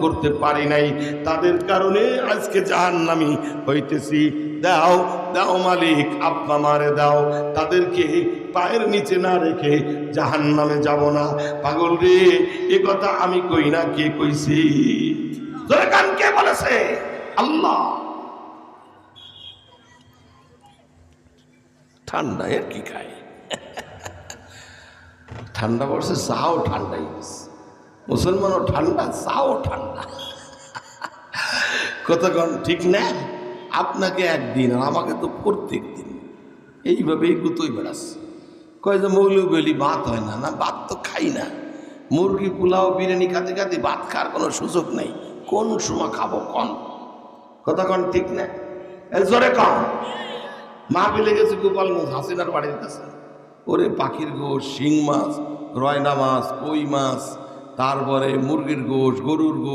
করতে পারি নাই, তাদের কারণে আজকে জাহান্নামী হইতেছি। দাও দাও মালিক, আপনা মারে দাও, তাদেরকে পায়ের নিচে না রেখে জাহান্নামে যাব না। পাগল রে, এ কথা আমি কই না, কে কইছি? জোরে কান কে বলেছে? আল্লাহ। ঠান্ডা এর কি খায়? ঠান্ডা পড়ছে, চাও ঠান্ডাই গেছে। মুসলমানও ঠান্ডা, চাও ঠান্ডা। কতক্ষণ ঠিক না? আপনাকে একদিন আর আমাকে তো প্রত্যেক দিন এইভাবেই গুতোই বেড়াচ্ছে। কয় যে মৌলবি বলি ভাত হয় না, না ভাত তো খাই না। মুরগি পোলাও বিরিয়ানি খাতে খাতে ভাত খাওয়ার কোনো সুযোগ নেই। কোন সময় খাবো কন? কতক্ষণ ঠিক না? জোরে কন। মা বিলে গেছে গোপালগঞ্জ, হাসিনার বাড়ির কাছে। ওরে পাখির গোশ, শিং মাছ, রয়না মাছ, কই মাছ, তারপরে মুরগির গোশ, গরুর গোশ।